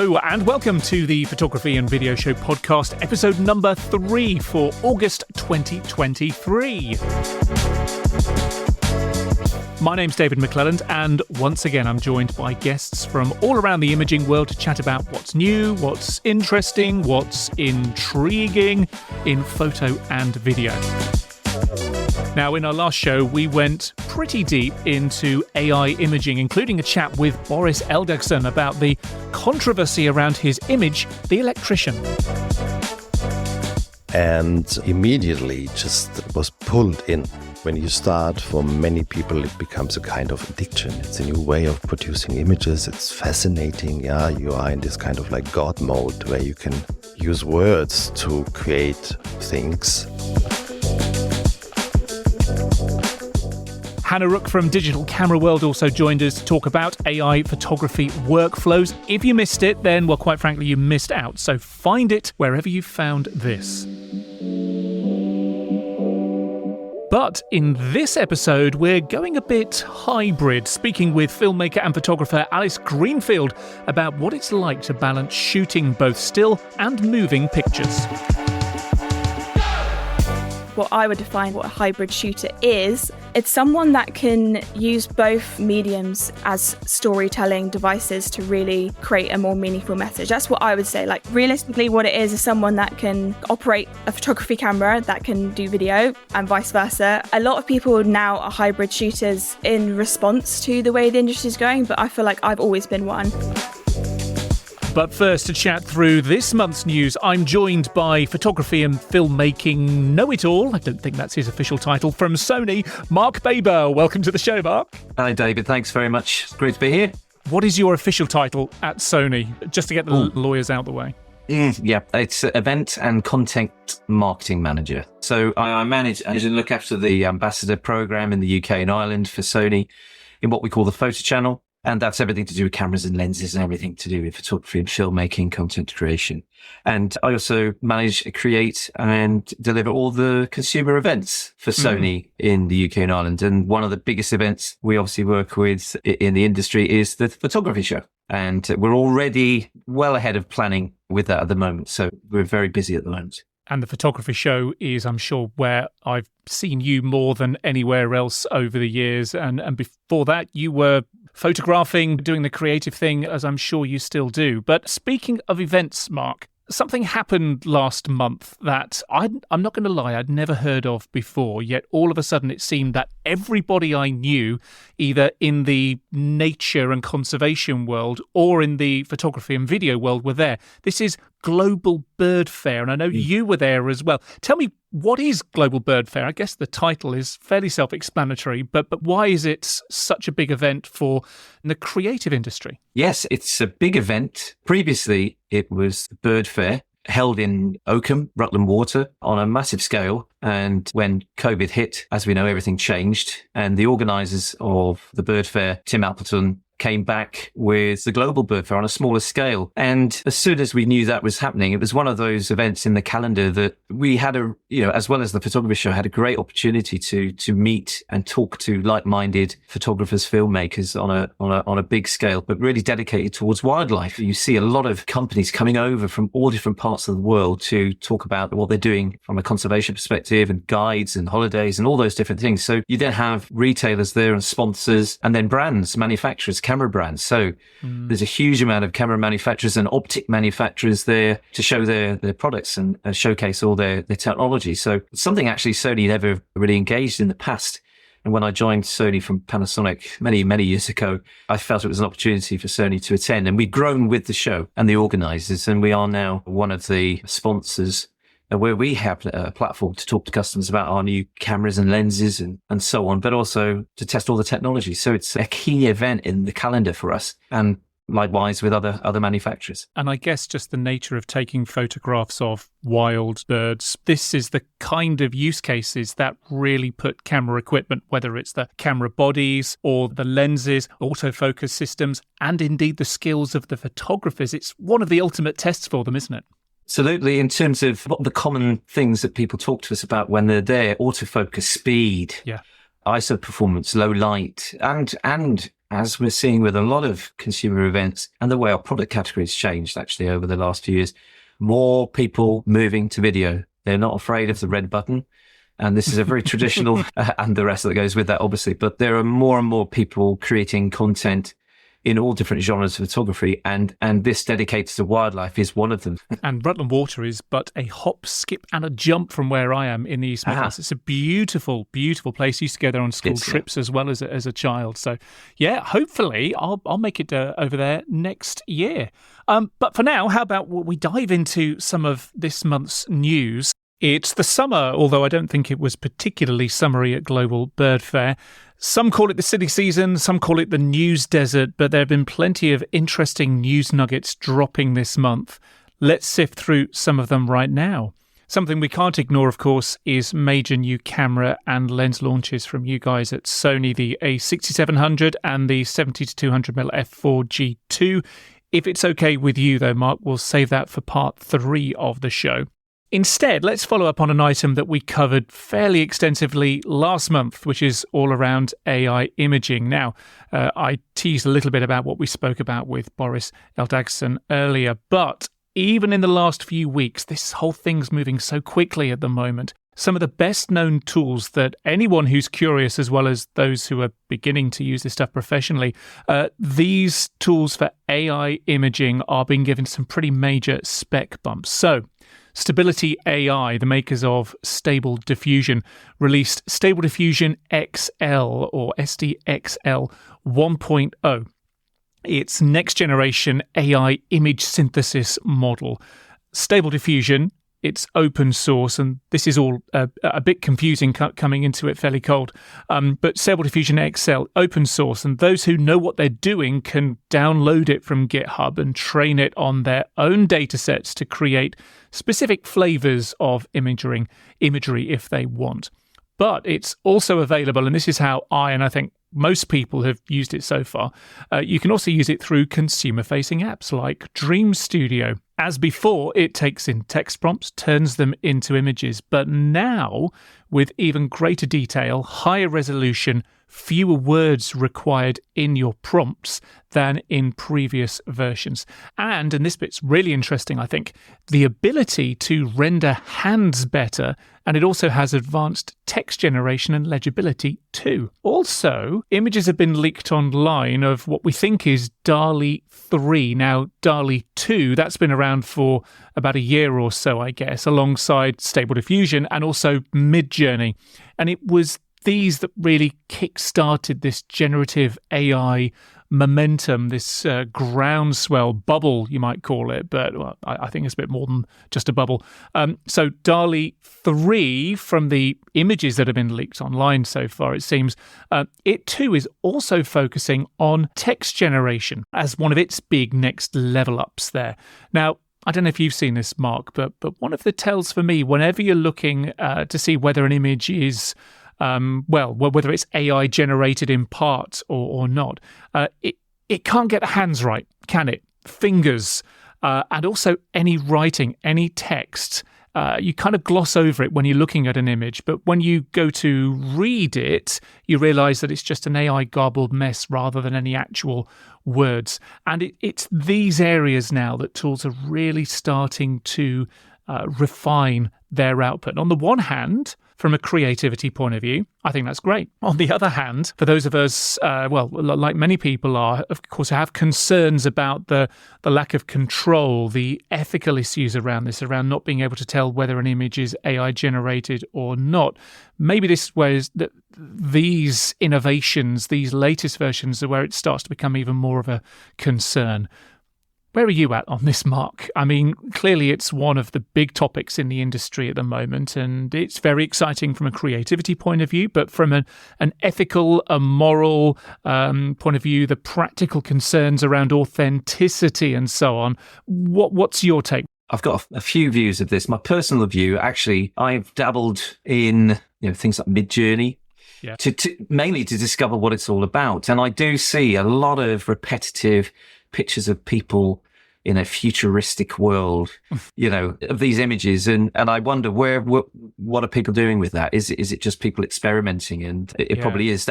Hello and welcome to the Photography and Video Show podcast, episode number 3 for August 2023. My name's David McClelland, and once again I'm joined by guests from all around the imaging world to chat about what's new, what's interesting, what's intriguing in photo and video. Now, in our last show, we went pretty deep into AI imaging, including a chat with Boris Eldegson about the controversy around his image, The Electrician. And immediately just was pulled in. When you start, for many people, it becomes a kind of addiction. It's a new way of producing images. It's fascinating. Yeah, you are in this kind of like God mode where you can use words to create things. Hannah Rook from Digital Camera World also joined us to talk about AI photography workflows. If you missed it, then, well, quite frankly, you missed out. So find it wherever you found this. But in this episode, we're going a bit hybrid, speaking with filmmaker and photographer Alice Greenfield about what it's like to balance shooting both still and moving pictures. What I would define what a hybrid shooter is, it's someone that can use both mediums as storytelling devices to really create a more meaningful message. That's what I would say. Like, realistically, what it is someone that can operate a photography camera that can do video and vice versa. A lot of people now are hybrid shooters in response to the way the industry is going, but I feel like I've always been one. But first, to chat through this month's news, I'm joined by photography and filmmaking know-it-all, I don't think that's his official title, from Sony, Mark Baber. Welcome to the show, Mark. Hi, David. Thanks very much. It's great to be here. What is your official title at Sony, just to get the lawyers out the way? Yeah, it's Event and Content Marketing Manager. So I manage and look after the ambassador program in the UK and Ireland for Sony in what we call the photo channel. And that's everything to do with cameras and lenses and everything to do with photography and filmmaking, content creation. And I also manage, create and deliver all the consumer events for Sony in the UK and Ireland. And one of the biggest events we obviously work with in the industry is the photography show. And we're already well ahead of planning with that at the moment. So we're very busy at the moment. And the photography show is, I'm sure, where I've seen you more than anywhere else over the years. And before that, you were photographing, doing the creative thing, as I'm sure you still do. But speaking of events, Mark, something happened last month that I'm not going to lie, I'd never heard of before, yet all of a sudden it seemed that everybody I knew, either in the nature and conservation world or in the photography and video world, were there. This is Global Birdfair, and I know you were there as well. Tell me, what is Global Birdfair? I guess the title is fairly self-explanatory, but why is it such a big event for the creative industry? Yes, it's a big event. Previously, it was the Bird Fair held in Oakham, Rutland Water, on a massive scale. And when COVID hit, as we know, everything changed. And the organisers of the Bird Fair, Tim Appleton, came back with the Global Birdfair on a smaller scale. And as soon as we knew that was happening, it was one of those events in the calendar that we had as well as the photography show, had a great opportunity to meet and talk to like-minded photographers, filmmakers on a big scale, but really dedicated towards wildlife. You see a lot of companies coming over from all different parts of the world to talk about what they're doing from a conservation perspective, and guides and holidays and all those different things. So you then have retailers there and sponsors, and then brands, manufacturers, camera brands. So there's a huge amount of camera manufacturers and optic manufacturers there to show their products and showcase all their technology. So something actually Sony never really engaged in the past. And when I joined Sony from Panasonic many, many years ago, I felt it was an opportunity for Sony to attend. And we've grown with the show and the organisers, and we are now one of the sponsors where we have a platform to talk to customers about our new cameras and lenses and so on, but also to test all the technology. So it's a key event in the calendar for us, and likewise with other manufacturers. And I guess just the nature of taking photographs of wild birds, this is the kind of use cases that really put camera equipment, whether it's the camera bodies or the lenses, autofocus systems, and indeed the skills of the photographers. It's one of the ultimate tests for them, isn't it? Absolutely. In terms of what the common things that people talk to us about when they're there, autofocus speed, ISO performance, low light, and as we're seeing with a lot of consumer events and the way our product categories changed actually over the last few years, more people moving to video. They're not afraid of the red button. And this is a very traditional, and the rest that goes with that, obviously. But there are more and more people creating content in all different genres of photography, and this dedicated to wildlife is one of them. And Rutland Water is but a hop, skip and a jump from where I am in the East Midlands. It's a beautiful, beautiful place. I used to go there on school trips as well as a child. So, yeah, hopefully I'll make it over there next year. But for now, how about we dive into some of this month's news? It's the summer, although I don't think it was particularly summery at Global Birdfair. Some call it the silly season, some call it the news desert, but there have been plenty of interesting news nuggets dropping this month. Let's sift through some of them right now. Something we can't ignore, of course, is major new camera and lens launches from you guys at Sony, the A6700 and the 70-200mm f4G2. If it's okay with you, though, Mark, we'll save that for part 3 of the show. Instead, let's follow up on an item that we covered fairly extensively last month, which is all around AI imaging. Now, I teased a little bit about what we spoke about with Boris Eldagson earlier, but even in the last few weeks, this whole thing's moving so quickly at the moment. Some of the best known tools that anyone who's curious, as well as those who are beginning to use this stuff professionally, these tools for AI imaging are being given some pretty major spec bumps. So, Stability AI, the makers of Stable Diffusion, released Stable Diffusion XL or SDXL 1.0. Its next generation AI image synthesis model. Stable Diffusion, it's open source, and this is all a bit confusing coming into it fairly cold. But Stable Diffusion XL, open source, and those who know what they're doing can download it from GitHub and train it on their own datasets to create specific flavors of imagery if they want. But it's also available, and this is how I think most people have used it so far. You can also use it through consumer-facing apps like Dream Studio. As before, it takes in text prompts, turns them into images, but now with even greater detail, higher resolution, fewer words required in your prompts than in previous versions. And this bit's really interesting, I think, the ability to render hands better, and it also has advanced text generation and legibility too. Also, images have been leaked online of what we think is DALL-E 3. Now, DALL-E 2, that's been around for about a year or so, I guess, alongside Stable Diffusion and also Midjourney. And it was these that really kick-started this generative AI momentum, this groundswell bubble, you might call it, but I think it's a bit more than just a bubble. So DALL-E 3, from the images that have been leaked online so far, it seems, it too is also focusing on text generation as one of its big next level ups there. Now, I don't know if you've seen this, Mark, but one of the tells for me, whenever you're looking to see whether an image is whether it's AI generated in part or not, it can't get the hands right, can it? Fingers, and also any writing, any text. You kind of gloss over it when you're looking at an image, but when you go to read it, you realise that it's just an AI garbled mess rather than any actual words. And it's these areas now that tools are really starting to refine their output. On the one hand, from a creativity point of view, I think that's great. On the other hand, for those of us, like many people are, of course, have concerns about the lack of control, the ethical issues around this, around not being able to tell whether an image is AI generated or not. Maybe this was these innovations, these latest versions, are where it starts to become even more of a concern. Where are you at on this, Mark? I mean, clearly it's one of the big topics in the industry at the moment, and it's very exciting from a creativity point of view, but from an ethical, a moral point of view, the practical concerns around authenticity and so on. What's your take? I've got a few views of this. My personal view, actually, I've dabbled in things like Midjourney, mainly to discover what it's all about. And I do see a lot of repetitive pictures of people in a futuristic world, of these images. And I wonder what are people doing with that? Is it just people experimenting? And it probably is.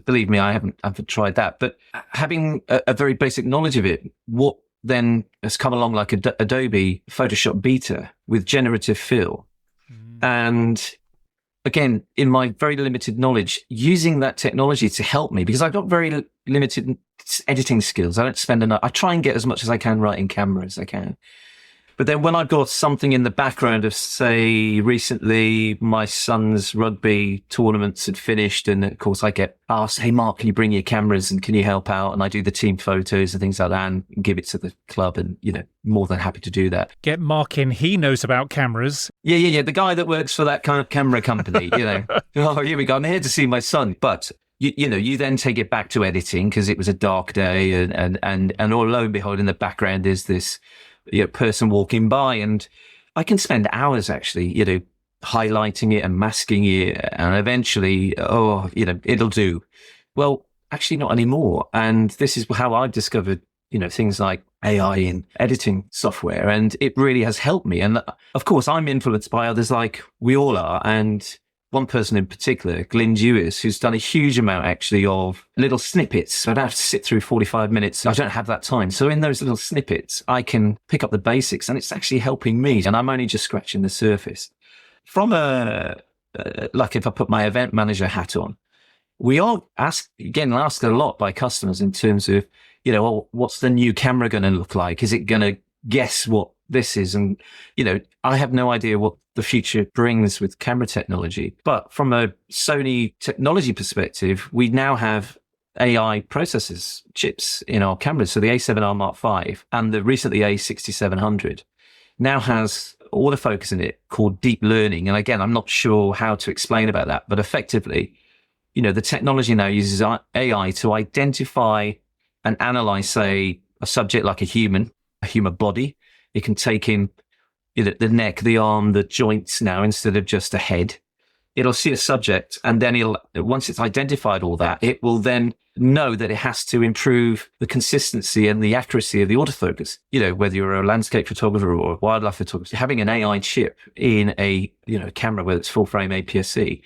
Believe me, I haven't tried that, but having a very basic knowledge of it, what then has come along like Adobe Photoshop Beta with generative fill. And again, in my very limited knowledge, using that technology to help me, because I've got very limited editing skills. I don't spend enough. I try and get as much as I can right in camera as I can. But then when I've got something in the background of, say, recently my son's rugby tournaments had finished, and of course I get asked, hey, Mark, can you bring your cameras and can you help out? And I do the team photos and things like that and give it to the club, and, more than happy to do that. Get Mark in. He knows about cameras. Yeah. The guy that works for that kind of camera company, oh, here we go. I'm here to see my son. But you then take it back to editing because it was a dark day, and all lo and behold, in the background is this person walking by, and I can spend hours actually, highlighting it and masking it, and eventually, it'll do. Well, actually not anymore. And this is how I've discovered, things like AI in editing software, and it really has helped me. And of course, I'm influenced by others like we all are. And one person in particular, Glyn Dewis, who's done a huge amount actually of little snippets. So I don't have to sit through 45 minutes. I don't have that time. So in those little snippets, I can pick up the basics, and it's actually helping me. And I'm only just scratching the surface. From like if I put my event manager hat on, we are asked a lot by customers in terms of, what's the new camera going to look like? Is it going to guess what this is? And, I have no idea what the future brings with camera technology. But from a Sony technology perspective, we now have AI processors, chips in our cameras. So the A7R Mark V and the recently A6700 now has autofocus in it called deep learning. And again, I'm not sure how to explain about that, but effectively, the technology now uses AI to identify and analyze, say, a subject like a human body. It can take in the neck, the arm, the joints now instead of just a head. It'll see a subject, and then once it's identified all that, it will then know that it has to improve the consistency and the accuracy of the autofocus. Whether you're a landscape photographer or a wildlife photographer, having an AI chip in a camera, whether it's full frame APS-C,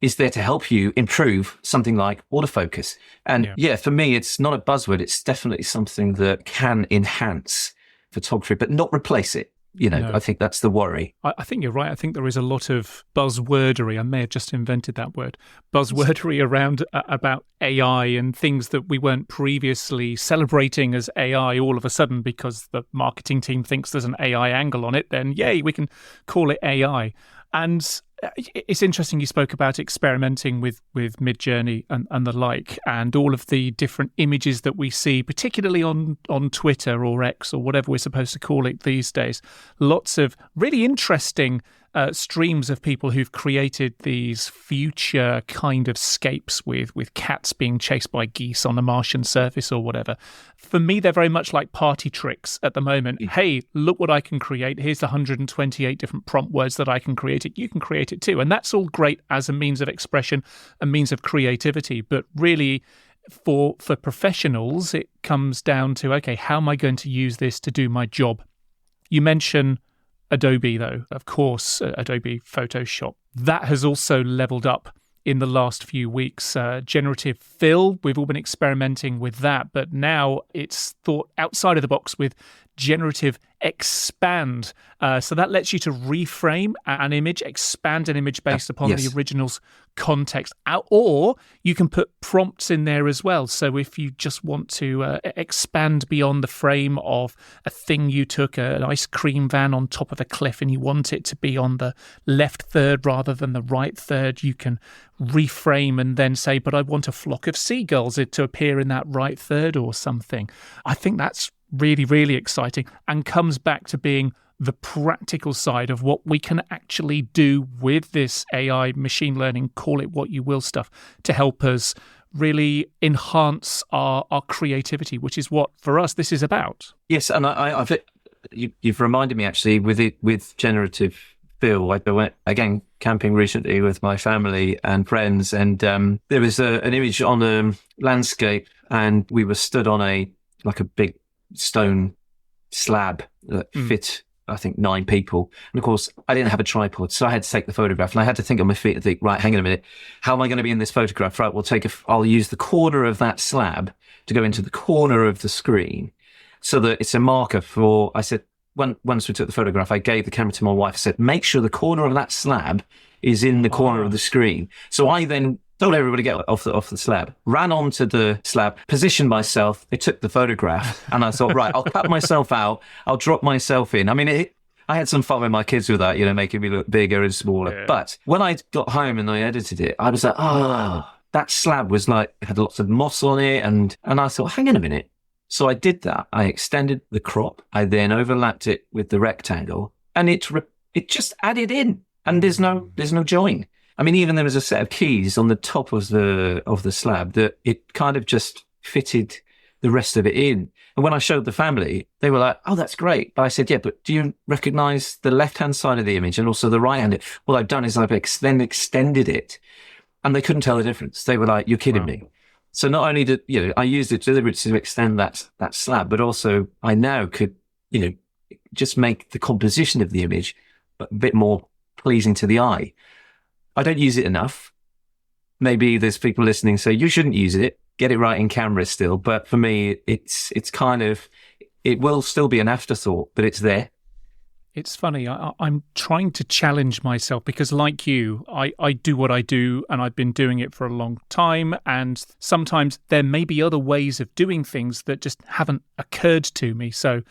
is there to help you improve something like autofocus. And for me, it's not a buzzword. It's definitely something that can enhance photography, but not replace it. No. I think that's the worry. I think you're right. I think there is a lot of buzzwordery. I may have just invented that word. Buzzwordery around about AI and things that we weren't previously celebrating as AI all of a sudden because the marketing team thinks there's an AI angle on it. Then, yay, we can call it AI. And it's interesting you spoke about experimenting with Midjourney and the like, and all of the different images that we see, particularly on Twitter or X or whatever we're supposed to call it these days. Lots of really interesting streams of people who've created these future kind of scapes with cats being chased by geese on a Martian surface or whatever. For me, they're very much like party tricks at the moment. Hey, look what I can create. Here's the 128 different prompt words that I can create it. You can create it too. And that's all great as a means of expression, a means of creativity. But really, for professionals, it comes down to, okay, how am I going to use this to do my job? You mention Adobe, though, of course, Adobe Photoshop. That has also leveled up in the last few weeks. Generative fill, we've all been experimenting with that, but now it's thought outside of the box with generative expand. So that lets you to reframe an image, expand an image based upon the original's context. Or you can put prompts in there as well. So if you just want to expand beyond the frame of a thing you took, an ice cream van on top of a cliff, and you want it to be on the left third rather than the right third, you can reframe and then say, but I want a flock of seagulls to appear in that right third or something. I think that's really, really exciting and comes back to being the practical side of what we can actually do with this AI, machine learning, call it what you will stuff, to help us really enhance our creativity, which is what, for us, this is about. Yes, and you've reminded me actually with generative fill. I went again camping recently with my family and friends, and there was an image on a landscape, and we were stood on a big stone slab that fit, I think, 9 people. And of course, I didn't have a tripod, so I had to take the photograph, and I had to think on my feet and think, right, hang on a minute, how am I going to be in this photograph? Right, I'll use the corner of that slab to go into the corner of the screen so that it's a marker for, I said, once we took the photograph, I gave the camera to my wife. I said, make sure the corner of that slab is in the corner of the screen. So I then told everybody to get off the slab, ran onto the slab, positioned myself. They took the photograph, and I thought, right, I'll cut myself out. I'll drop myself in. I mean, I had some fun with my kids with that, making me look bigger and smaller. Yeah. But when I got home and I edited it, I was like, that slab was had lots of moss on it. And I thought, hang on a minute. So I did that. I extended the crop. I then overlapped it with the rectangle, and it just added in. And there's no join. I mean, even there was a set of keys on the top of the slab that it kind of just fitted the rest of it in. And when I showed the family, they were like, "Oh, that's great." But I said, "Yeah, but do you recognize the left-hand side of the image and also the right-hand?" What I've done is I've extended it, and they couldn't tell the difference. They were like, "You're kidding me." So not only did I used it deliberately to extend that slab, but also I now could just make the composition of the image a bit more pleasing to the eye. I don't use it enough. Maybe there's people listening say you shouldn't use it. Get it right in camera still. But for me, it's kind of, it will still be an afterthought, but it's there. It's funny. I'm trying to challenge myself because, like you, I do what I do, and I've been doing it for a long time. And sometimes there may be other ways of doing things that just haven't occurred to me. So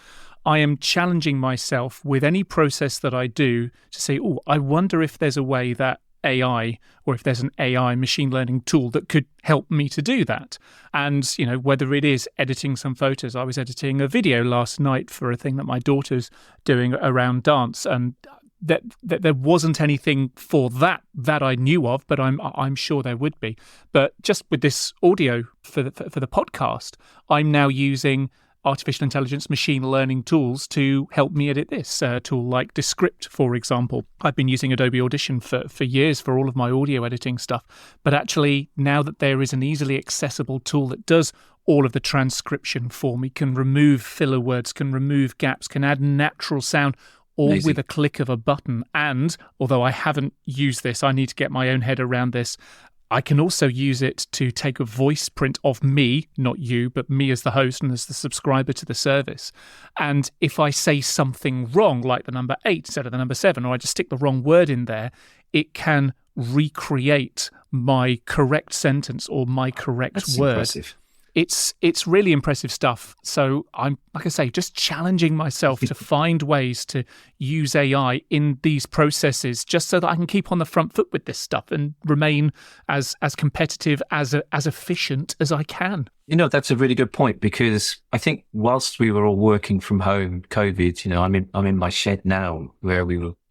I am challenging myself with any process that I do to say, oh, I wonder if there's a way that AI, or if there's an AI machine learning tool that could help me to do that. And, whether it is editing some photos. I was editing a video last night for a thing that my daughter's doing around dance, and that there wasn't anything for that I knew of, but I'm sure there would be. But just with this audio for the podcast, I'm now using artificial intelligence machine learning tools to help me edit this. A tool like Descript, for example. I've been using Adobe Audition for years for all of my audio editing stuff. But actually, now that there is an easily accessible tool that does all of the transcription for me, can remove filler words, can remove gaps, can add natural sound, all Amazing. With a click of a button. And although I haven't used this, I need to get my own head around this, I can also use it to take a voice print of me, not you, but me as the host and as the subscriber to the service. And if I say something wrong, like the number 8 instead of the number 7, or I just stick the wrong word in there, it can recreate my correct sentence or my correct That's word. Impressive. It's really impressive stuff. So I'm, like I say, just challenging myself to find ways to use AI in these processes, just so that I can keep on the front foot with this stuff and remain as competitive, as efficient as I can. That's a really good point, because I think whilst we were all working from home, COVID, I'm in my shed now where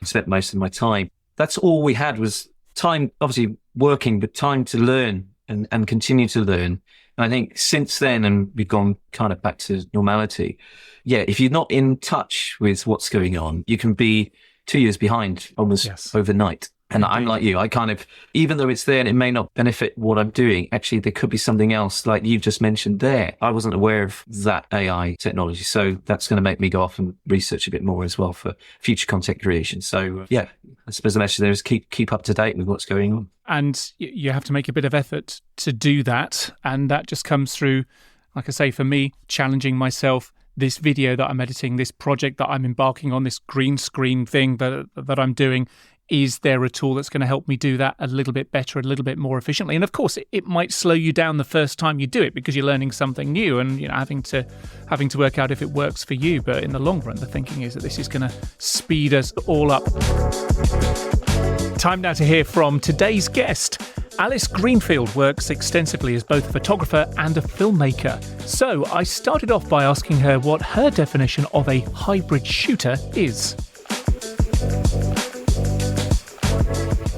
spent most of my time. That's all we had was time, obviously working, but time to learn and continue to learn. And I think since then, and we've gone kind of back to normality. Yeah, if you're not in touch with what's going on, you can be 2 years behind almost overnight. And I'm like you, I kind of, even though it's there and it may not benefit what I'm doing, actually there could be something else like you've just mentioned there. I wasn't aware of that AI technology. So that's going to make me go off and research a bit more as well for future content creation. So yeah, I suppose the message there is keep up to date with what's going on. And you have to make a bit of effort to do that. And that just comes through, like I say, for me, challenging myself. This video that I'm editing, this project that I'm embarking on, this green screen thing that I'm doing, is there a tool that's going to help me do that a little bit better, a little bit more efficiently? And of course, it might slow you down the first time you do it because you're learning something new and having to work out if it works for you. But in the long run, the thinking is that this is going to speed us all up. Time now to hear from today's guest. Alice Greenfield works extensively as both a photographer and a filmmaker. So I started off by asking her what her definition of a hybrid shooter is.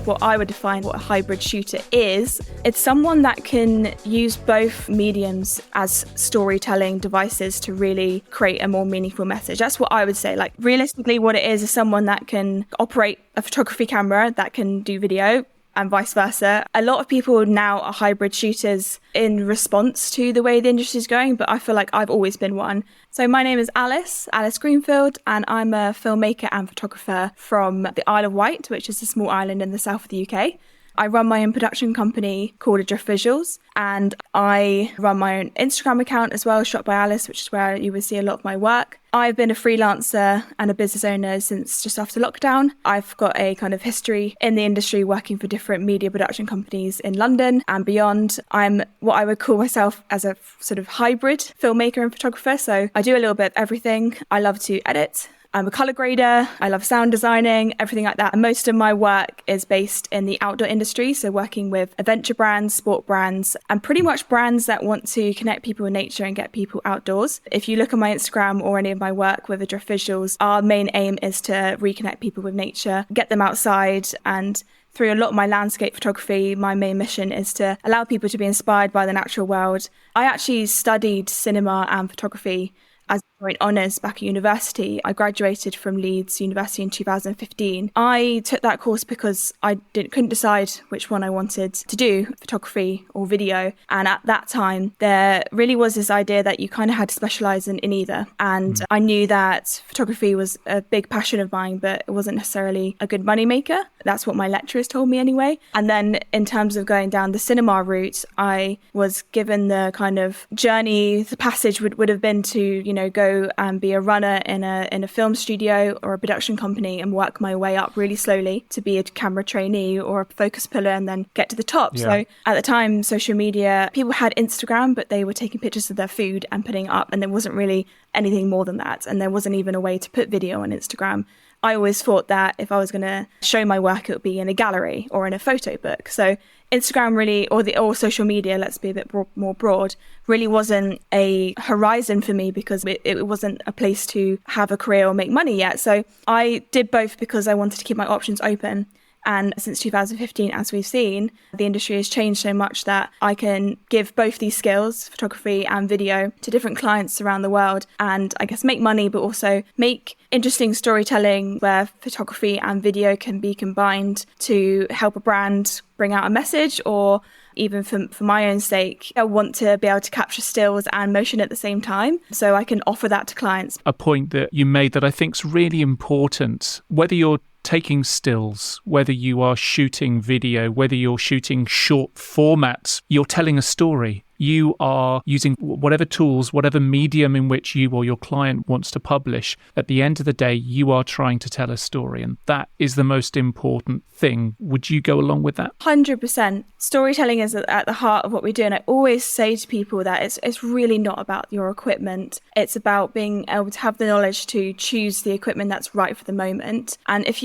What I would define what a hybrid shooter is, it's someone that can use both mediums as storytelling devices to really create a more meaningful message. That's what I would say. Like, realistically, what it is someone that can operate a photography camera, that can do video, and vice versa. A lot of people now are hybrid shooters in response to the way the industry is going, but I feel like I've always been one. So my name is Alice Greenfield, and I'm a filmmaker and photographer from the Isle of Wight, which is a small island in the south of the UK. I run my own production company called Adrift Visuals, and I run my own Instagram account as well, Shot by Alice, which is where you will see a lot of my work. I've been a freelancer and a business owner since just after lockdown. I've got a kind of history in the industry working for different media production companies in London and beyond. I'm what I would call myself as a sort of hybrid filmmaker and photographer. So I do a little bit of everything. I love to edit. I'm a colour grader, I love sound designing, everything like that. And most of my work is based in the outdoor industry, so working with adventure brands, sport brands, and pretty much brands that want to connect people with nature and get people outdoors. If you look at my Instagram or any of my work with Adrift Visuals, our main aim is to reconnect people with nature, get them outside, and through a lot of my landscape photography, my main mission is to allow people to be inspired by the natural world. I actually studied cinema and photography as joint honours back at university. I graduated from Leeds University in 2015. I took that course because I couldn't decide which one I wanted to do, photography or video. And at that time, there really was this idea that you kind of had to specialise in either. And I knew that photography was a big passion of mine, but it wasn't necessarily a good moneymaker. That's what my lecturers told me anyway. And then in terms of going down the cinema route, I was given the kind of journey, the passage would have been to, go and be a runner in a film studio or a production company and work my way up really slowly to be a camera trainee or a focus puller and then get to the top. Yeah. So at the time, social media, people had Instagram, but they were taking pictures of their food and putting it up, and there wasn't really anything more than that. And there wasn't even a way to put video on Instagram. I always thought that if I was going to show my work, it would be in a gallery or in a photo book. So Instagram really, or social media, let's be a bit more broad, really wasn't a horizon for me because it wasn't a place to have a career or make money yet. So I did both because I wanted to keep my options open. And since 2015, as we've seen, the industry has changed so much that I can give both these skills, photography and video, to different clients around the world and I guess make money, but also make interesting storytelling where photography and video can be combined to help a brand bring out a message, or even for my own sake, I want to be able to capture stills and motion at the same time. So I can offer that to clients. A point that you made that I think is really important, whether you're taking stills, whether you are shooting video, whether you're shooting short formats, you're telling a story. You are using whatever tools, whatever medium in which you or your client wants to publish. At the end of the day, you are trying to tell a story, and that is the most important thing. Would you go along with that? 100%. Storytelling is at the heart of what we do, and I always say to people that it's really not about your equipment. It's about being able to have the knowledge to choose the equipment that's right for the moment. And if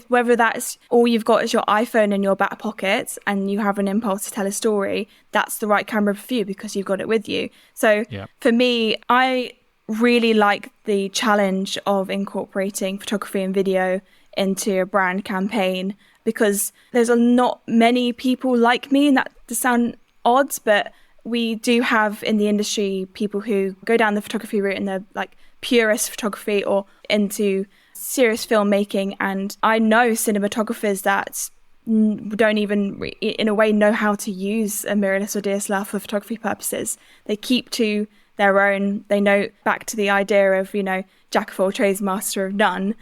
whether that's all you've got is your iPhone in your back pocket and you have an impulse to tell a story, that's the right camera for you because you've got it with you. So For me, I really like the challenge of incorporating photography and video into a brand campaign because there's not many people like me, and that does sound odd, but we do have in the industry people who go down the photography route and they're like purist photography or into serious filmmaking. And I know cinematographers that don't even in a way know how to use a mirrorless or DSLR for photography purposes. They keep to their own. They know, back to the idea of, jack of all trades, master of none.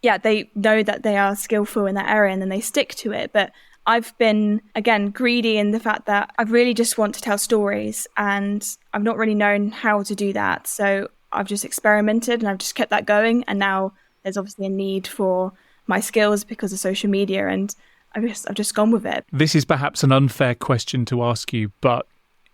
Yeah, they know that they are skillful in that area and then they stick to it. But I've been, again, greedy in the fact that I really just want to tell stories and I've not really known how to do that. So I've just experimented and I've just kept that going. And now there's obviously a need for my skills because of social media, and I've just gone with it. This is perhaps an unfair question to ask you, but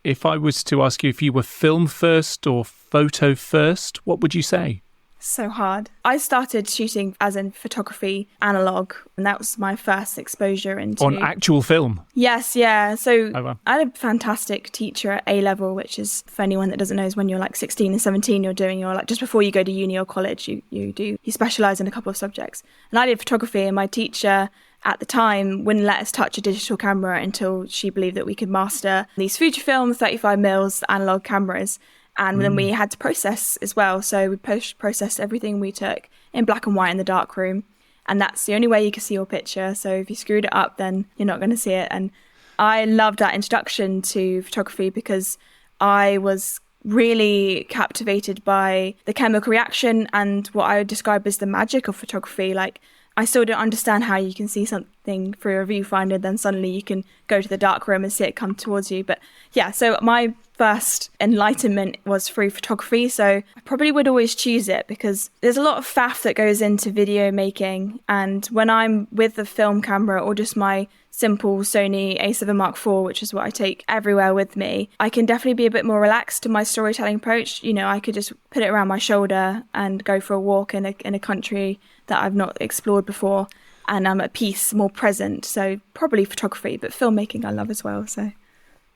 if I was to ask you if you were film first or photo first, what would you say? So hard. I started shooting as in photography analog, and that was my first exposure into... On actual film? Yes, yeah. So wow. I had a fantastic teacher at A-level, which is, for anyone that doesn't know, is when you're like 16 and 17, you're doing your, like, just before you go to uni or college, you specialise in a couple of subjects. And I did photography, and my teacher at the time wouldn't let us touch a digital camera until she believed that we could master these Fujifilm 35mm analog cameras. And then we had to process as well. So we processed everything we took in black and white in the dark room. And that's the only way you can see your picture. So if you screwed it up, then you're not going to see it. And I loved that introduction to photography because I was really captivated by the chemical reaction and what I would describe as the magic of photography. Like, I still don't understand how you can see something through a viewfinder, then suddenly you can go to the dark room and see it come towards you. But yeah, so my first enlightenment was through photography. So I probably would always choose it because there's a lot of faff that goes into video making. And when I'm with the film camera or just my simple Sony A7 Mark IV, which is what I take everywhere with me, I can definitely be a bit more relaxed to my storytelling approach. You know, I could just put it around my shoulder and go for a walk in a country that I've not explored before, and I'm at peace, more present. So probably photography, but filmmaking I love as well. So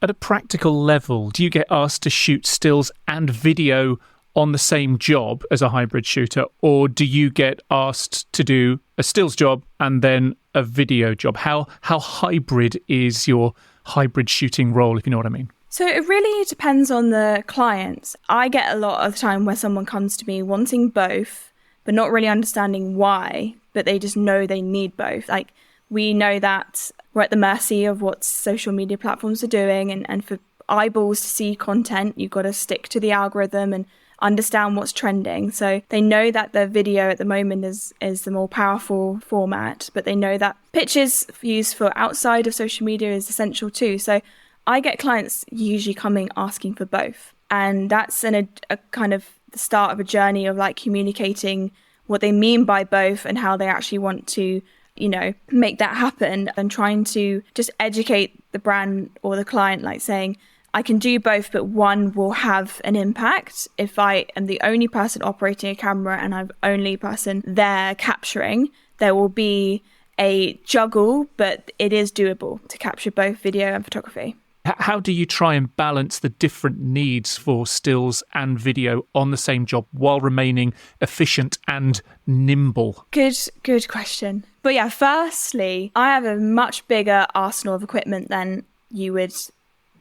at a practical level, do you get asked to shoot stills and video on the same job as a hybrid shooter, or do you get asked to do a stills job and then a video job? How hybrid is your hybrid shooting role, if you know what I mean? So it really depends on the client. I get a lot of the time where someone comes to me wanting both, but not really understanding why, but they just know they need both. Like, we know that we're at the mercy of what social media platforms are doing, and for eyeballs to see content, you've got to stick to the algorithm and understand what's trending. So they know that the video at the moment is the more powerful format, but they know that pictures used for outside of social media is essential too. So I get clients usually coming asking for both. And that's a kind of the start of a journey of like communicating what they mean by both and how they actually want to, you know, make that happen, and trying to just educate the brand or the client, like saying, I can do both, but one will have an impact. If I am the only person operating a camera and I'm the only person there capturing, there will be a juggle, but it is doable to capture both video and photography. How do you try and balance the different needs for stills and video on the same job while remaining efficient and nimble? Good question. But yeah, firstly, I have a much bigger arsenal of equipment than you would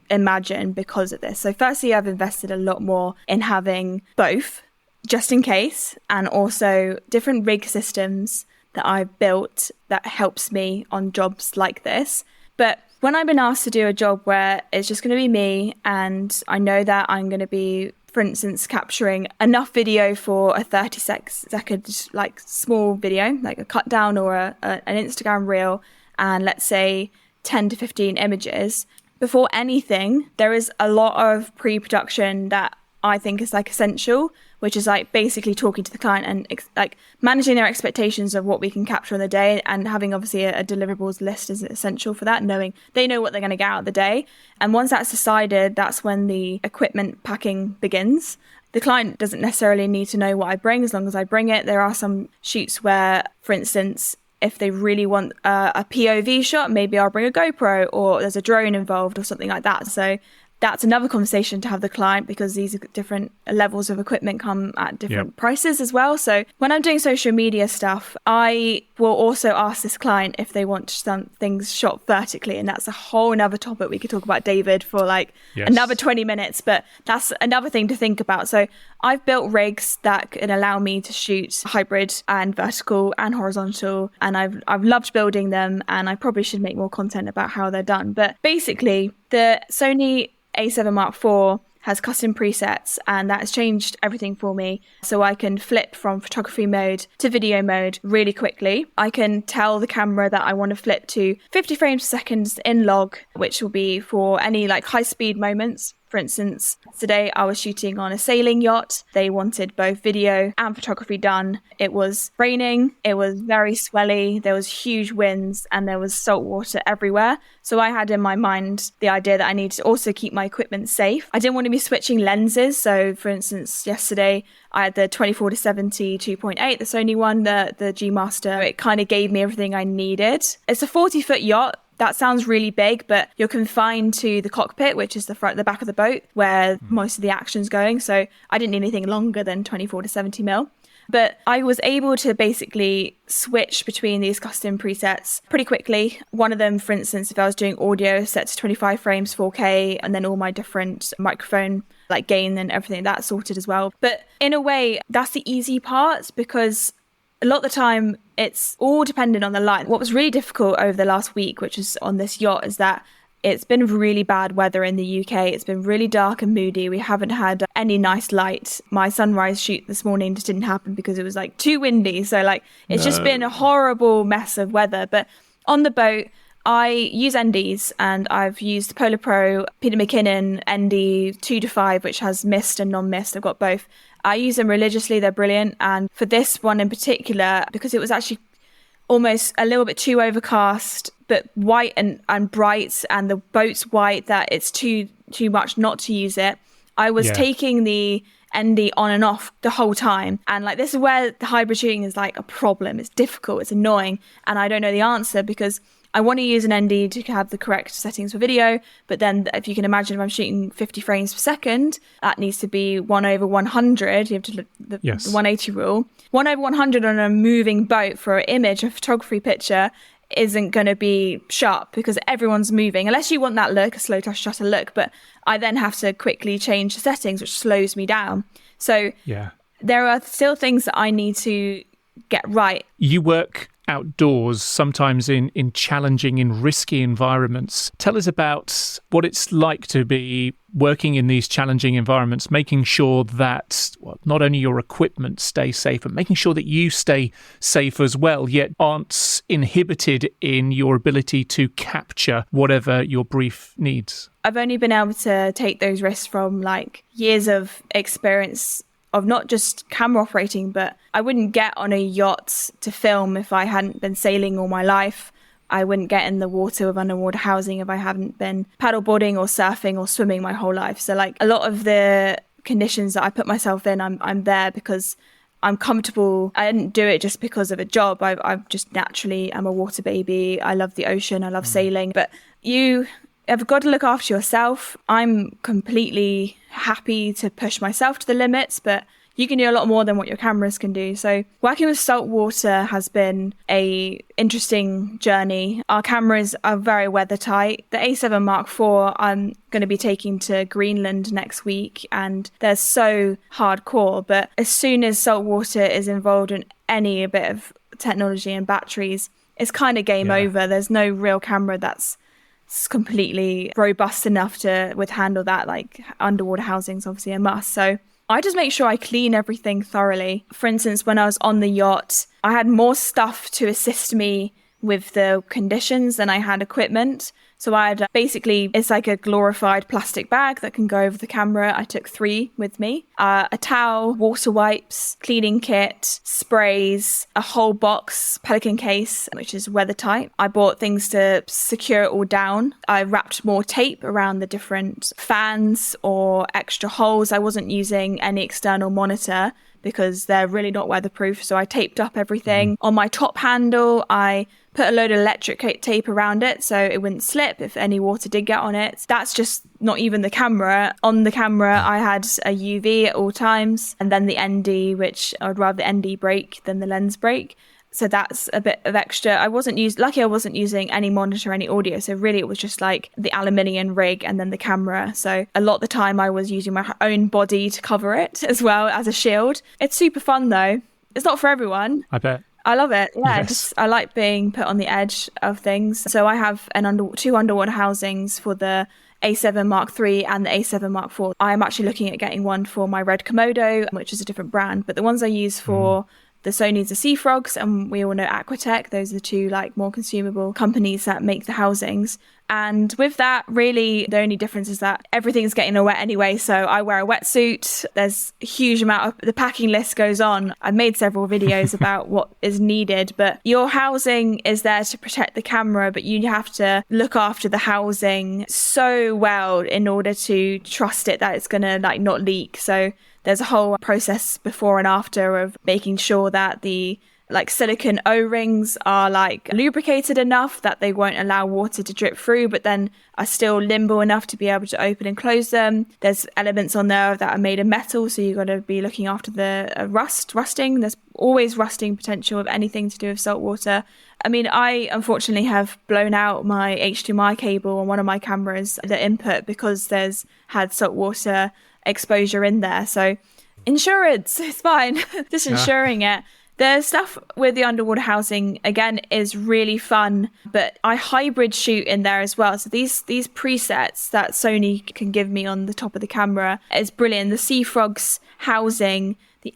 imagine because of this. So firstly, I've invested a lot more in having both, just in case, and also different rig systems that I've built that helps me on jobs like this. But when I've been asked to do a job where it's just going to be me, and I know that I'm going to be, for instance, capturing enough video for a 30-second like small video, like a cut down or an Instagram reel, and let's say 10 to 15 images, before anything, there is a lot of pre-production that I think is like essential, which is like basically talking to the client and like managing their expectations of what we can capture on the day, and having obviously a deliverables list is essential for that, knowing they know what they're going to get out of the day. And once that's decided, that's when the equipment packing begins. The client doesn't necessarily need to know what I bring as long as I bring it. There are some shoots where, for instance, if they really want a POV shot, maybe I'll bring a GoPro, or there's a drone involved or something like that. So that's another conversation to have the client, because these different levels of equipment come at different prices as well. So when I'm doing social media stuff, I will also ask this client if they want some things shot vertically. And that's a whole another topic we could talk about, David, for like another 20 minutes. But that's another thing to think about. So I've built rigs that can allow me to shoot hybrid and vertical and horizontal. And I've loved building them, and I probably should make more content about how they're done. But basically, the Sony A7 Mark IV has custom presets, and that has changed everything for me. So I can flip from photography mode to video mode really quickly. I can tell the camera that I want to flip to 50 frames per second in log, which will be for any like high speed moments. For instance, today I was shooting on a sailing yacht. They wanted both video and photography done. It was raining, it was very swelly, there was huge winds, and there was salt water everywhere. So I had in my mind the idea that I needed to also keep my equipment safe. I didn't want to be switching lenses. So for instance, yesterday I had the 24-70 2.8, the Sony one, the G Master. It kind of gave me everything I needed. It's a 40-foot yacht. That sounds really big, but you're confined to the cockpit, which is the back of the boat, where most of the action's going. So I didn't need anything longer than 24-70 mil. But I was able to basically switch between these custom presets pretty quickly. One of them, for instance, if I was doing audio, set to 25 frames 4K, and then all my different microphone like gain and everything that sorted as well. But in a way, that's the easy part, because a lot of the time it's all dependent on the light. What was really difficult over the last week, which is on this yacht, is that it's been really bad weather in the UK. It's been really dark and moody. We haven't had any nice light. My sunrise shoot this morning just didn't happen because it was like too windy. So like it's just been a horrible mess of weather. But on the boat, I use NDs, and I've used the Polar Pro Peter McKinnon ND 2-5, which has mist and non-mist. I've got both. I use them religiously. They're brilliant. And for this one in particular, because it was actually almost a little bit too overcast, but white and bright, and the boat's white, that it's too much not to use it. I was taking the ND on and off the whole time. And like, this is where the hybrid shooting is like a problem. It's difficult, it's annoying, and I don't know the answer because I want to use an ND to have the correct settings for video, but then if you can imagine, if I'm shooting 50 frames per second, that needs to be 1/100. You have to the 180 rule. 1/100 on a moving boat for an image, a photography picture, isn't going to be sharp because everyone's moving, unless you want that look, a slow shutter look. But I then have to quickly change the settings, which slows me down. So there are still things that I need to get right. You work outdoors, sometimes in challenging, in risky environments. Tell us about what it's like to be working in these challenging environments, making sure that not only your equipment stays safe, but making sure that you stay safe as well, yet aren't inhibited in your ability to capture whatever your brief needs. I've only been able to take those risks from like years of experience of not just camera operating, but I wouldn't get on a yacht to film if I hadn't been sailing all my life. I wouldn't get in the water with underwater housing if I hadn't been paddleboarding or surfing or swimming my whole life. So like a lot of the conditions that I put myself in, I'm there because I'm comfortable. I didn't do it just because of a job. I've just naturally, I'm a water baby. I love the ocean. I love sailing. But you have got to look after yourself. I'm completely happy to push myself to the limits, but you can do a lot more than what your cameras can do. So working with saltwater has been a interesting journey. Our cameras are very weather tight. The A7 Mark IV I'm going to be taking to Greenland next week, and they're so hardcore. But as soon as saltwater is involved in any bit of technology and batteries, it's kind of game over. There's no real camera that's completely robust enough to withstand all that. Like underwater housing is obviously a must. So I just make sure I clean everything thoroughly. For instance, when I was on the yacht, I had more stuff to assist me with the conditions than I had equipment. So I had basically, it's like a glorified plastic bag that can go over the camera. I took 3 with me. A towel, water wipes, cleaning kit, sprays, a whole box, Pelican case, which is weather tight. I bought things to secure it all down. I wrapped more tape around the different fans or extra holes. I wasn't using any external monitor because they're really not weatherproof. So I taped up everything. On my top handle, I put a load of electric tape around it so it wouldn't slip if any water did get on it. That's just not even the camera. On the camera, I had a UV at all times, and then the ND, which I would rather the ND break than the lens break. So that's a bit of extra. I wasn't using any monitor, any audio. So really it was just like the aluminium rig and then the camera. So a lot of the time I was using my own body to cover it as well as a shield. It's super fun though. It's not for everyone. I bet. I love it. Yeah, Yes. I like being put on the edge of things. So I have 2 underwater housings for the A7 Mark III and the A7 Mark IV. I'm actually looking at getting one for my Red Komodo, which is a different brand. But the ones I use for the Sony's are Sea Frogs, and we all know Aquatech. Those are the 2 like more consumable companies that make the housings. And with that, really, the only difference is that everything's getting wet anyway. So I wear a wetsuit. There's a huge amount of, the packing list goes on. I've made several videos about what is needed, but your housing is there to protect the camera, but you have to look after the housing so well in order to trust it that it's going to like not leak. So there's a whole process before and after of making sure that the like silicone O-rings are like lubricated enough that they won't allow water to drip through, but then are still limber enough to be able to open and close them. There's elements on there that are made of metal, so you've got to be looking after the rusting. There's always rusting potential of anything to do with saltwater. I mean, I unfortunately have blown out my HDMI cable on one of my cameras, the input, because there's had saltwater exposure in there. So insurance, it's fine. Just insuring it. The stuff with the underwater housing, again, is really fun, but I hybrid shoot in there as well. So these presets that Sony can give me on the top of the camera is brilliant. The sea frogs housing, the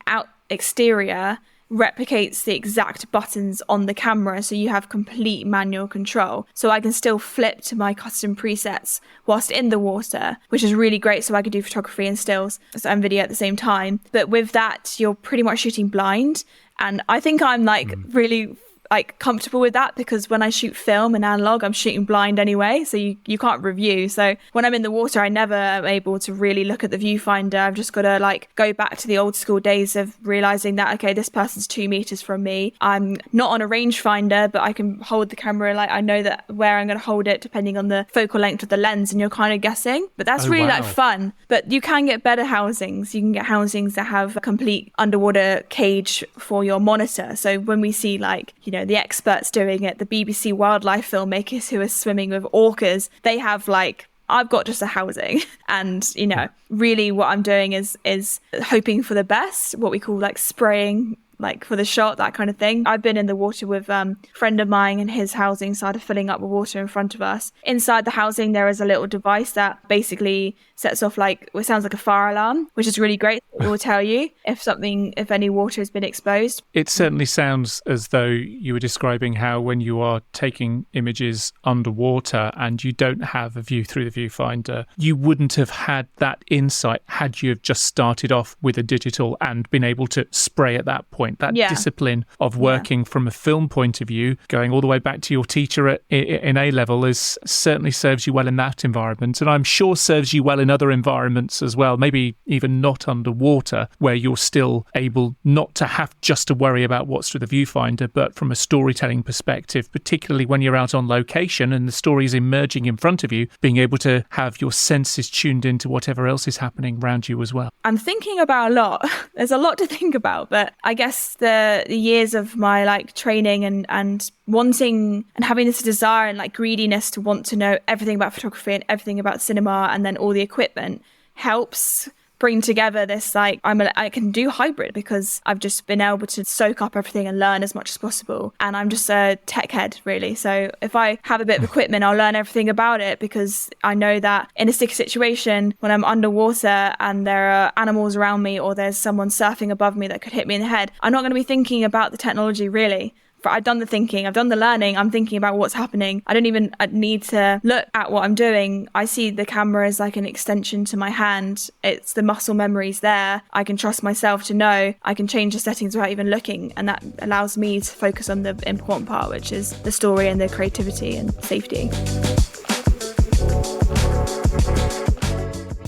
exterior replicates the exact buttons on the camera, so you have complete manual control. So I can still flip to my custom presets whilst in the water, which is really great, so I can do photography and stills and video at the same time. But with that, you're pretty much shooting blind, and I think I'm like really like comfortable with that, because when I shoot film and analog, I'm shooting blind anyway, so you can't review. So when I'm in the water, I never am able to really look at the viewfinder. I've just got to like go back to the old school days of realizing that, okay, this person's 2 meters from me. I'm not on a rangefinder, but I can hold the camera, like I know that where I'm going to hold it depending on the focal length of the lens, and you're kind of guessing. But that's really like fun. But you can get better housings. You can get housings that have a complete underwater cage for your monitor. So when we see like, you know, the experts doing it, the BBC wildlife filmmakers who are swimming with orcas, they have like, I've got just a housing. And, you know, really what I'm doing is hoping for the best, what we call like spraying, like for the shot, that kind of thing. I've been in the water with a friend of mine, and his housing started filling up with water in front of us. Inside the housing, there is a little device that basically sets off like, it sounds like a fire alarm, which is really great. It will tell you if any water has been exposed. It certainly sounds as though you were describing how when you are taking images underwater and you don't have a view through the viewfinder, you wouldn't have had that insight had you have just started off with a digital and been able to spray at that point. That discipline of working from a film point of view, going all the way back to your teacher in A-level, certainly serves you well in that environment. And I'm sure serves you well in other environments as well, maybe even not underwater, where you're still able not to have just to worry about what's through the viewfinder, but from a storytelling perspective, particularly when you're out on location and the story is emerging in front of you, being able to have your senses tuned into whatever else is happening around you as well. I'm thinking about a lot. There's a lot to think about, but I guess the years of my like training and wanting and having this desire and like greediness to want to know everything about photography and everything about cinema and then all the equipment helps bring together this like I can do hybrid, because I've just been able to soak up everything and learn as much as possible, and I'm just a tech head really. So if I have a bit of equipment, I'll learn everything about it, because I know that in a sticky situation, when I'm underwater and there are animals around me or there's someone surfing above me that could hit me in the head, I'm not going to be thinking about the technology really. I've done the thinking, I've done the learning, I'm thinking about what's happening. I don't even need to look at what I'm doing. I see the camera as like an extension to my hand. It's the muscle memories there. I can trust myself to know I can change the settings without even looking. And that allows me to focus on the important part, which is the story and the creativity and safety.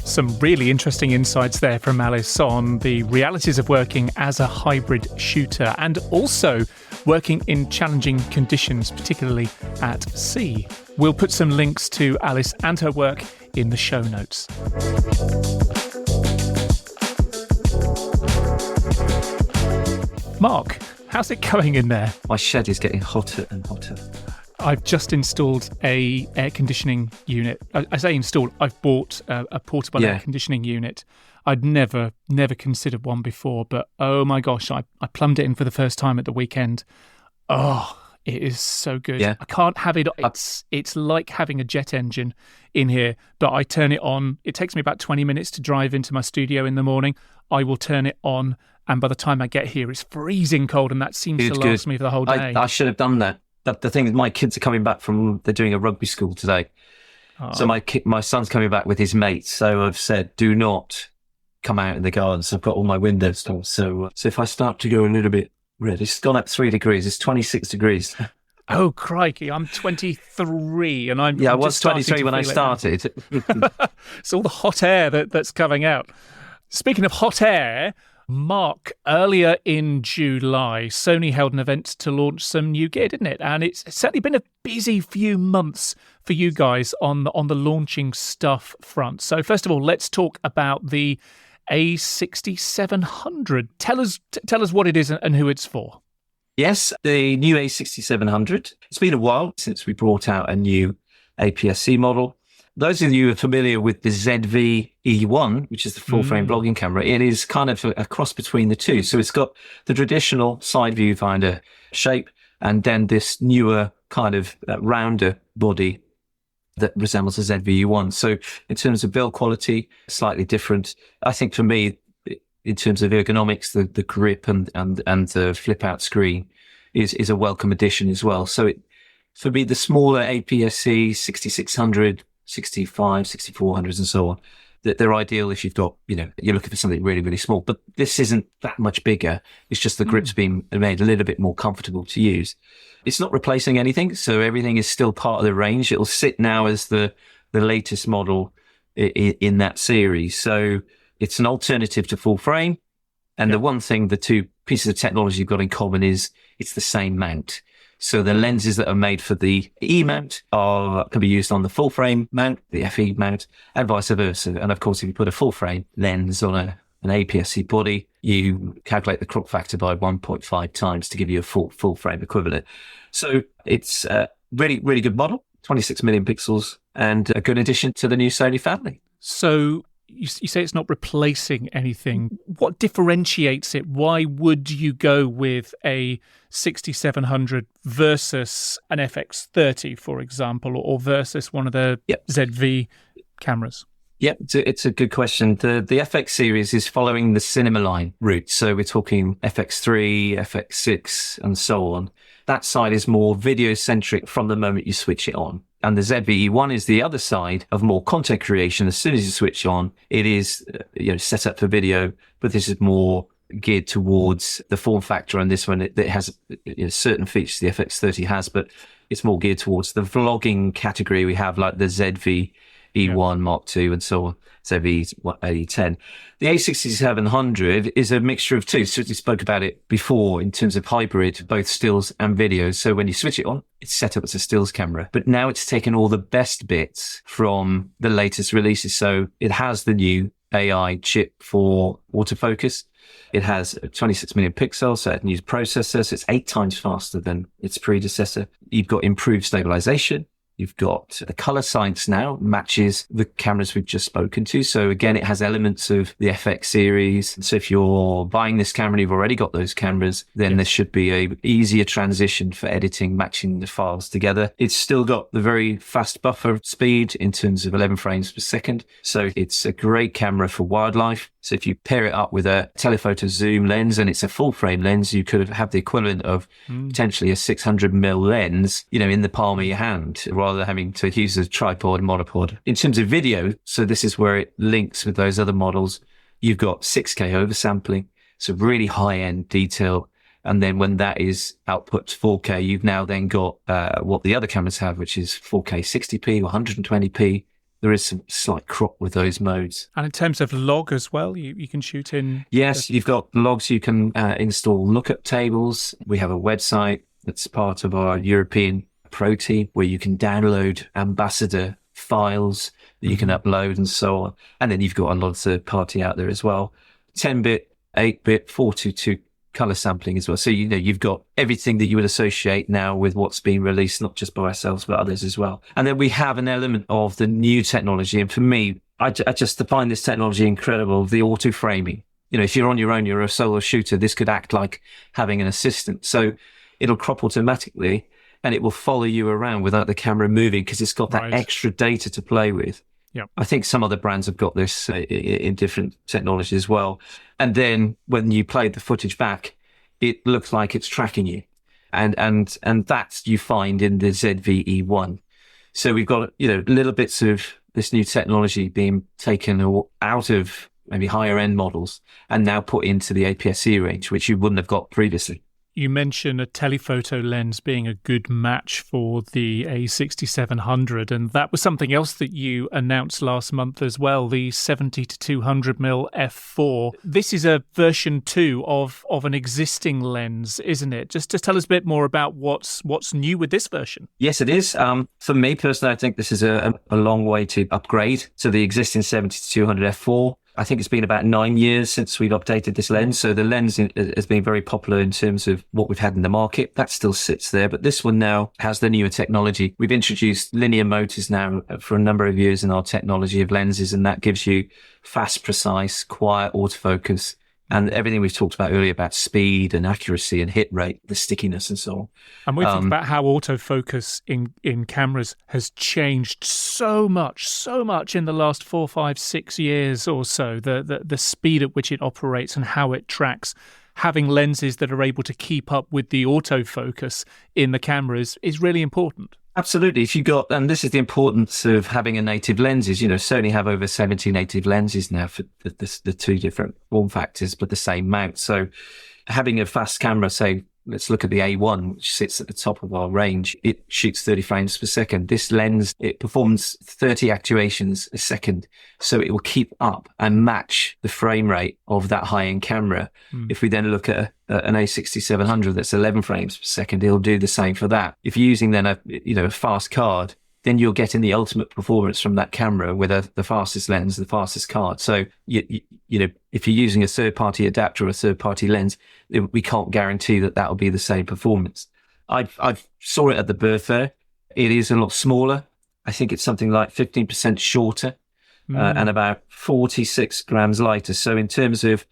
Some really interesting insights there from Alice on the realities of working as a hybrid shooter and also working in challenging conditions, particularly at sea. We'll put some links to Alice and her work in the show notes. Mark, how's it going in there? My shed is getting hotter and hotter. I've just installed a air conditioning unit. I say installed, I've bought a portable air conditioning unit. I'd never considered one before, but oh my gosh, I plumbed it in for the first time at the weekend. Oh, it is so good. Yeah. I can't have it. It's like having a jet engine in here, but I turn it on. It takes me about 20 minutes to drive into my studio in the morning. I will turn it on, and by the time I get here, it's freezing cold, and that seems to last me for the whole day. I should have done that. The thing is, my kids are coming back they're doing a rugby school today. Oh. So my son's coming back with his mates. So I've said, do not come out in the garden. So I've got all my windows closed. So if I start to go a little bit red, it's gone up 3 degrees. It's 26 degrees. Oh, crikey. I'm 23 and I'm I was 23 when I started. It's all the hot air that's coming out. Speaking of hot air, Mark, earlier in July, Sony held an event to launch some new gear, didn't it? And it's certainly been a busy few months for you guys on the launching stuff front. So first of all, let's talk about the A6700. Tell us what it is and who it's for. Yes, the new A6700. It's been a while since we brought out a new APS-C model. Those of you who are familiar with the ZV-E1, which is the full-frame vlogging camera, it is kind of a cross between the two. So it's got the traditional side viewfinder shape and then this newer kind of rounder body that resembles a ZV-E1. So in terms of build quality, slightly different. I think for me, in terms of ergonomics, the grip and the flip-out screen is a welcome addition as well. So for me, the smaller APS-C 6600, 65, 6400s and so on, they're ideal if you've got, you're looking for something really, really small. But this isn't that much bigger. It's just the grip's been made a little bit more comfortable to use. It's not replacing anything, so everything is still part of the range. It'll sit now as the latest model in that series. So it's an alternative to full frame. And the one thing, the two pieces of technology you've got in common is it's the same mount. So the lenses that are made for the E mount can be used on the full frame mount, the FE mount, and vice versa. And of course, if you put a full frame lens on an APS-C body, you calculate the crop factor by 1.5 times to give you a full frame equivalent. So it's a really, really good model, 26 million pixels, and a good addition to the new Sony family. So you say it's not replacing anything. What differentiates it? Why would you go with a 6700 versus an FX30, for example, or versus one of the ZV cameras? Yep, it's a good question. The FX series is following the cinema line route. So we're talking FX3, FX6, and so on. That side is more video-centric from the moment you switch it on. And the ZV-E1 is the other side of more content creation. As soon as you switch on, it is set up for video, but this is more geared towards the form factor. And this one, it has certain features the FX30 has, but it's more geared towards the vlogging category we have, like the ZV-E1 Mark II and so on, ZV-E10. The A6700 is a mixture of two. So we spoke about it before in terms of hybrid, both stills and videos. So when you switch it on, it's set up as a stills camera, but now it's taken all the best bits from the latest releases. So it has the new AI chip for autofocus. It has 26 million pixels, so it needs processor. So it's 8 times faster than its predecessor. You've got improved stabilization. You've got the color science now matches the cameras we've just spoken to. So again, it has elements of the FX series. So if you're buying this camera and you've already got those cameras, then there should be a easier transition for editing, matching the files together. It's still got the very fast buffer speed in terms of 11 frames per second. So it's a great camera for wildlife. So if you pair it up with a telephoto zoom lens and it's a full frame lens, you could have the equivalent of potentially a 600mm lens, in the palm of your hand, rather than having to use a tripod, monopod. In terms of video, so this is where it links with those other models. You've got 6K oversampling, so really high-end detail. And then when that is output to 4K, you've now then got what the other cameras have, which is 4K 60p or 120p. There is some slight crop with those modes. And in terms of log as well, you can shoot in... Yes, you've got logs. You can install lookup tables. We have a website that's part of our European Pro team where you can download ambassador files that you can upload and so on. And then you've got a lot of third party out there as well. 10-bit, 8-bit, 422 color sampling as well. So, you've got everything that you would associate now with what's been released, not just by ourselves, but others as well. And then we have an element of the new technology. And for me, I just find this technology incredible, the auto framing. If you're on your own, you're a solo shooter, this could act like having an assistant. So it'll crop automatically and it will follow you around without the camera moving because it's got that extra data to play with. Yeah, I think some other brands have got this in different technology as well. And then when you play the footage back, it looks like it's tracking you. And that you find in the ZV-E1. So we've got, little bits of this new technology being taken out of maybe higher end models and now put into the APS-C range, which you wouldn't have got previously. You mentioned a telephoto lens being a good match for the A6700, and that was something else that you announced last month as well, the 70 to 200mm f4. This is a version 2 of an existing lens, isn't it? Just tell us a bit more about what's new with this version. Yes, it is. For me personally, I think this is a long way to upgrade to the existing 70 to 200 f4. I think it's been about 9 years since we've updated this lens. So the lens has been very popular in terms of what we've had in the market. That still sits there. But this one now has the newer technology. We've introduced linear motors now for a number of years in our technology of lenses, and that gives you fast, precise, quiet autofocus. And everything we've talked about earlier about speed and accuracy and hit rate, the stickiness and so on. And we think about how autofocus in cameras has changed so much in the last 4, 5, 6 years or so. The speed at which it operates and how it tracks. Having lenses that are able to keep up with the autofocus in the cameras is really important. Absolutely. If you got, and this is the importance of having a native lenses, Sony have over 70 native lenses now for the two different form factors, but the same mount. So having a fast camera, say, let's look at the A1, which sits at the top of our range. It shoots 30 frames per second. This lens, it performs 30 actuations a second. So it will keep up and match the frame rate of that high-end camera. If we then look at an A6700 that's 11 frames per second, it'll do the same for that. If you're using then a fast card, then you're getting the ultimate performance from that camera with the fastest lens, the fastest card. So, if you're using a third-party adapter or a third-party lens, we can't guarantee that will be the same performance. I saw it at the Birdfair. It is a lot smaller. I think it's something like 15% shorter and about 46 grams lighter. So in terms of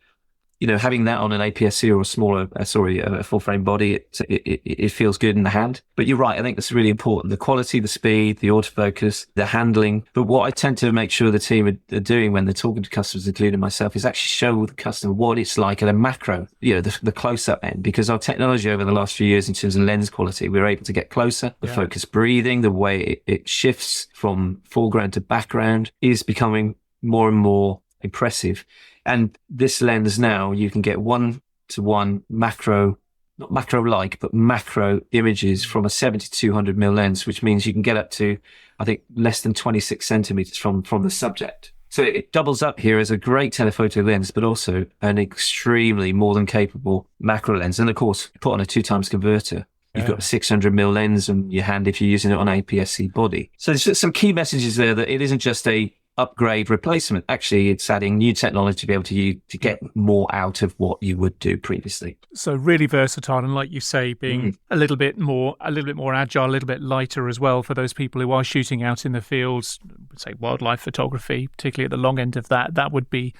having that on an APS-C or a full frame body, it feels good in the hand. But you're right. I think that's really important. The quality, the speed, the autofocus, the handling. But what I tend to make sure the team are doing when they're talking to customers, including myself, is actually show the customer what it's like at a macro, the close-up end. Because our technology over the last few years in terms of lens quality, we're able to get closer. The focus breathing, the way it shifts from foreground to background is becoming more and more impressive. And this lens now, you can get 1-to-1 macro, not macro-like, but macro images from a 7200mm lens, which means you can get up to, I think, less than 26 centimeters from the subject. So it doubles up here as a great telephoto lens, but also an extremely more than capable macro lens. And of course, put on a 2x converter. You've got a 600mm lens in your hand if you're using it on APS-C body. So there's some key messages there that it isn't just a upgrade replacement. Actually, it's adding new technology to be able to get more out of what you would do previously. So really versatile, and like you say, being a little bit more agile, a little bit lighter as well for those people who are shooting out in the fields, say wildlife photography, particularly at the long end of that. That would be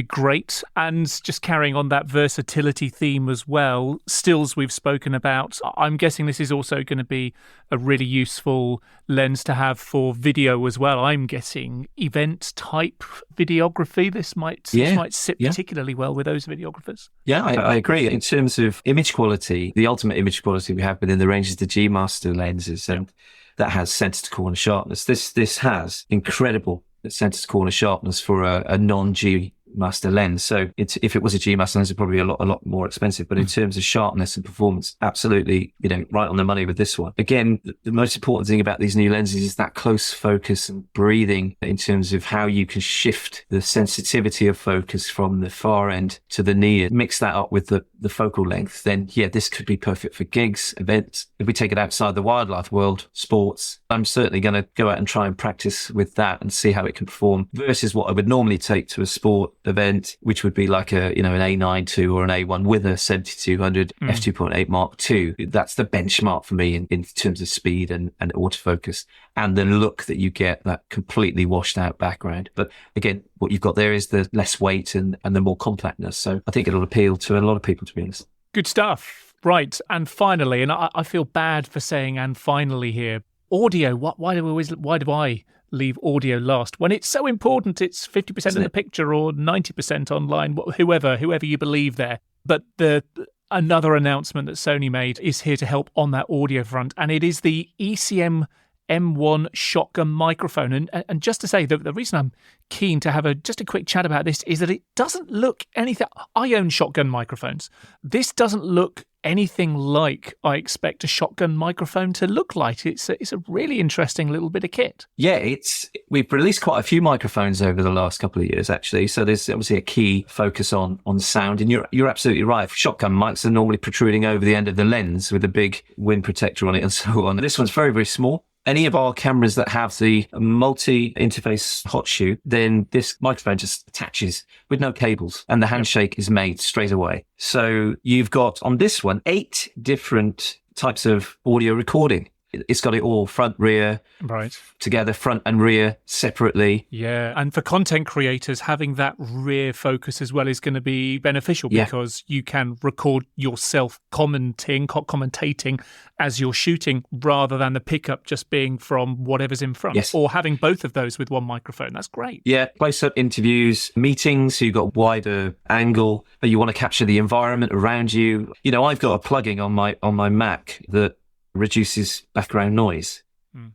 great. And just carrying on that versatility theme as well, stills we've spoken about. I'm guessing this is also going to be a really useful lens to have for video as well. I'm guessing event type videography. This might sit particularly well with those videographers. Yeah, I agree. In terms of image quality, the ultimate image quality we have within the range is the G Master lenses, and that has center to corner sharpness. This has incredible center to corner sharpness for a non-G Master lens. So if it was a G Master lens, it'd probably be a lot more expensive. But in terms of sharpness and performance, absolutely, right on the money with this one. Again, the most important thing about these new lenses is that close focus and breathing in terms of how you can shift the sensitivity of focus from the far end to the near. Mix that up with the focal length, then this could be perfect for gigs, events. If we take it outside the wildlife world, sports, I'm certainly going to go out and try and practice with that and see how it can perform versus what I would normally take to a sport event, which would be like an A9 II or an A1 with a 7200 f2.8 Mark II. That's the benchmark for me in terms of speed and autofocus and the look that you get, that completely washed out background. But again, what you've got there is the less weight and the more compactness. So I think it'll appeal to a lot of people, to be honest. Good stuff. Right. And finally, and I feel bad for saying and finally here, audio. Why do I leave audio last when it's so important? It's 50% of the picture or 90% online, whoever you believe there. But another announcement that Sony made is here to help on that audio front, and it is the ECM M1 shotgun microphone. And just to say, the reason I'm keen to have just a quick chat about this is that it doesn't look anything. I own shotgun microphones. This doesn't look anything like I expect a shotgun microphone to look like. It's a really interesting little bit of kit. Yeah, we've released quite a few microphones over the last couple of years, actually. So there's obviously a key focus on sound. And you're absolutely right. Shotgun mics are normally protruding over the end of the lens with a big wind protector on it and so on. This one's very, very small. any of our cameras that have the multi-interface hot shoe, then this microphone just attaches with no cables and the handshake is made straight away. So you've got on this one 8 different types of audio recording. It's got it all front, rear, right, together, front and rear separately. Yeah, and for content creators, having that rear focus as well is going to be beneficial because you can record yourself commentating as you're shooting rather than the pickup just being from whatever's in front. Yes. Or having both of those with one microphone. That's great. Yeah, close-up interviews, meetings, so you've got wider angle, but you want to capture the environment around you. You know, I've got a plugin on my Mac that reduces background noise.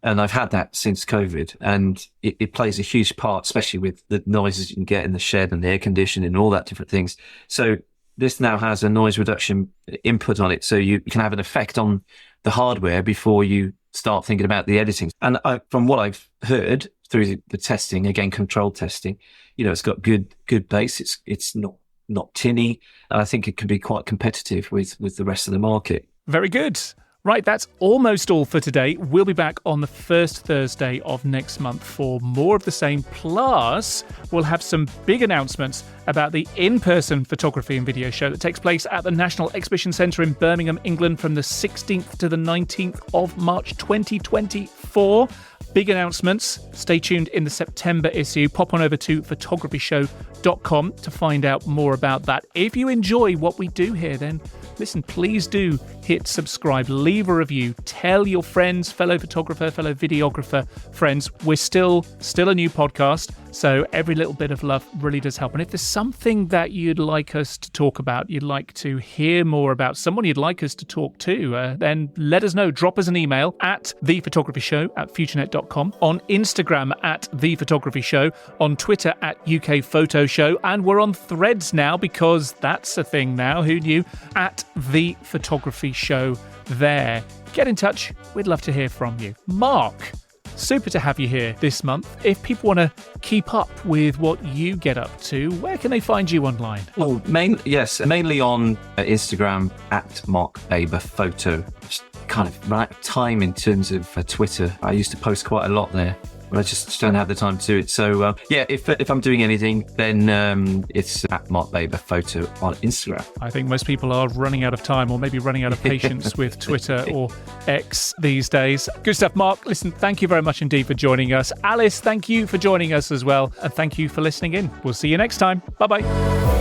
And I've had that since COVID, and it plays a huge part, especially with the noises you can get in the shed and the air conditioning and all that different things. So this now has a noise reduction input on it, so you can have an effect on the hardware before you start thinking about the editing. And from what I've heard through the testing, again, controlled testing, you know, it's got good bass. It's not tinny. And I think it can be quite competitive with the rest of the market. Very good. Right, that's almost all for today. We'll be back on the first Thursday of next month for more of the same. Plus, we'll have some big announcements about the in-person photography and video show that takes place at the National Exhibition Centre in Birmingham, England from the 16th to the 19th of March 2024. Big announcements. Stay tuned in the September issue. Pop on over to photographyshow.com to find out more about that. If you enjoy what we do here, then listen, please do hit subscribe, leave a review, tell your friends, fellow photographer, fellow videographer friends. We're still a new podcast, so every little bit of love really does help. And if there's something that you'd like us to talk about, you'd like to hear more about, someone you'd like us to talk to, then let us know. Drop us an email at thephotographyshow@futurenet.com, on Instagram at thephotographyshow, on Twitter at UK Photo Show, and we're on Threads now because that's a thing now. Who knew? At The Photography Show there. Get in touch. We'd love to hear from you. Mark, super to have you here this month. If people want to keep up with what you get up to, where can they find you online? Well, mainly on Instagram at Mark Baber Photo. Just kind of run out of time in terms of Twitter. I used to post quite a lot there, but I just don't have the time to do it. So if I'm doing anything, then it's at Mark Baber Photo on Instagram. I think most people are running out of time, or maybe running out of patience with Twitter or X these days. Good stuff, Mark. Listen, thank you very much indeed for joining us. Alice, thank you for joining us as well, and thank you for listening in. We'll see you next time. Bye-bye.